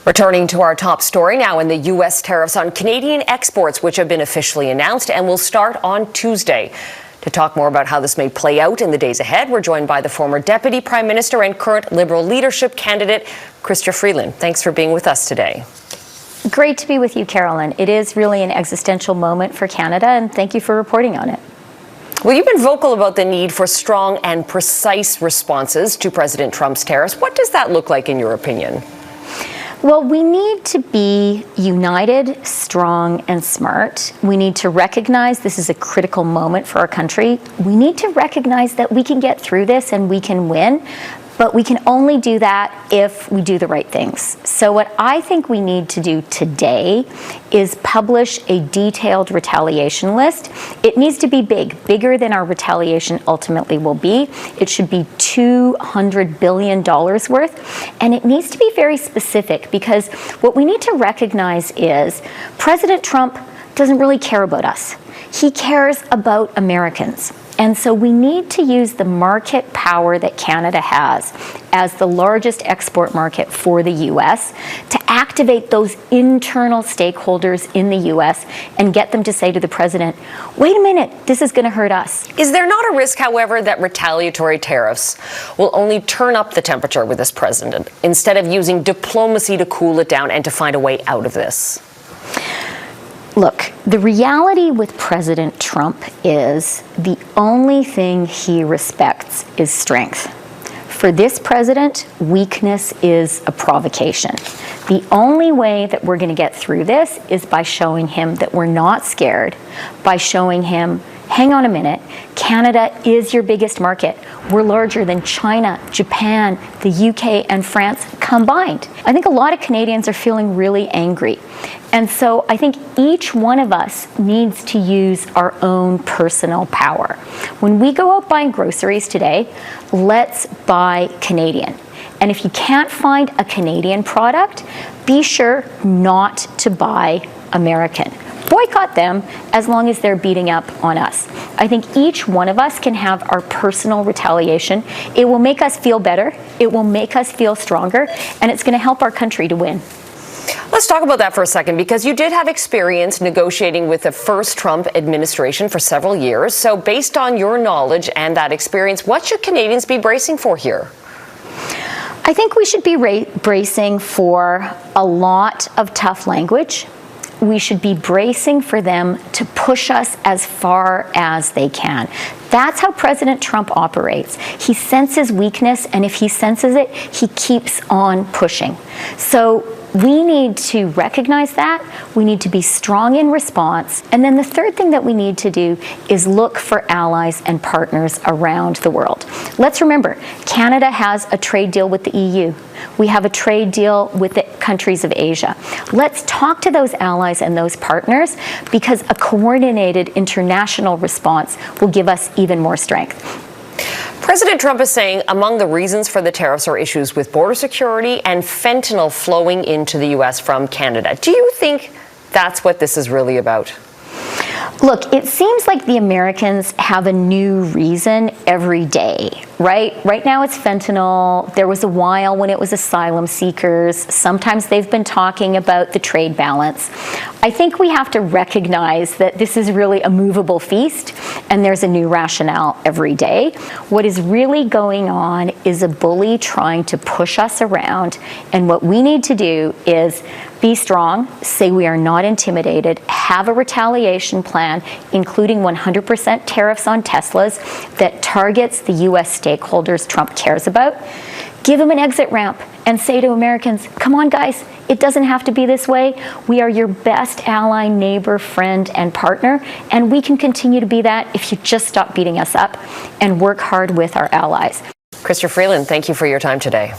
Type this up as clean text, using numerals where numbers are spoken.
Returning to our top story now, in the U.S. tariffs on Canadian exports, which have been officially announced and will start on Tuesday. To talk more about how this may play out in the days ahead, we're joined by the former Deputy Prime Minister and current Liberal leadership candidate, Canadian Freeland. Thanks for being with us today. Great to be with you, Carolyn. It is really an existential moment for Canada, and thank you for reporting on it. Well, you've been vocal about the need for strong and precise responses to President Trump's tariffs. What does that look like in your opinion? Well, we need to be united, strong, and smart. We need to recognize this is a critical moment for our country. We need to recognize that we can get through this and we can win, but we can only do that if we do the right things. So what I think we need to do today is publish a detailed retaliation list. It needs to be big, bigger than our retaliation ultimately will be. It should be $200 billion worth, and it needs to be very specific, because what we need to recognize is President Trump doesn't really care about us. He cares about Americans. And so we need to use the market power that Canada has as the largest export market for the U.S. to activate those internal stakeholders in the U.S. and get them to say to the president, wait a minute, this is going to hurt us. Is there not a risk, however, that retaliatory tariffs will only turn up the temperature with this president instead of using diplomacy to cool it down and to find a way out of this? Look, the reality with President Trump is the only thing he respects is strength. For this president, weakness is a provocation. The only way that we're going to get through this is by showing him that we're not scared, by showing him, hang on a minute, Canada is your biggest market. We're larger than China, Japan, the UK, and France combined. I think a lot of Canadians are feeling really angry. And so I think each one of us needs to use our own personal power. When we go out buying groceries today, let's buy Canadian. And if you can't find a Canadian product, be sure not to buy American. Boycott them as long as they're beating up on us. I think each one of us can have our personal retaliation. It will make us feel better, it will make us feel stronger, and it's going to help our country to win. Let's talk about that for a second, because you did have experience negotiating with the first Trump administration for several years. So based on your knowledge and that experience, what should Canadians be bracing for here? I think we should be bracing for a lot of tough language. We should be bracing for them to push us as far as they can. That's how President Trump operates. He senses weakness, and if he senses it, he keeps on pushing. So we need to recognize that. We need to be strong in response. And then the third thing that we need to do is look for allies and partners around the world. Let's remember, Canada has a trade deal with the EU. We have a trade deal with the countries of Asia. Let's talk to those allies and those partners, because a coordinated international response will give us even more strength. President Trump is saying among the reasons for the tariffs are issues with border security and fentanyl flowing into the U.S. from Canada. Do you think that's what this is really about? Look, it seems like the Americans have a new reason every day, right? Right now it's fentanyl. There was a while when it was asylum seekers. Sometimes they've been talking about the trade balance. I think we have to recognize that this is really a movable feast, and there's a new rationale every day. What is really going on is a bully trying to push us around, and what we need to do is be strong, say we are not intimidated, have a retaliation plan, including 100% tariffs on Teslas that targets the U.S. stakeholders Trump cares about. Give them an exit ramp and say to Americans, come on guys, it doesn't have to be this way. We are your best ally, neighbor, friend, and partner, and we can continue to be that if you just stop beating us up and work hard with our allies. Canadian Freeland, thank you for your time today.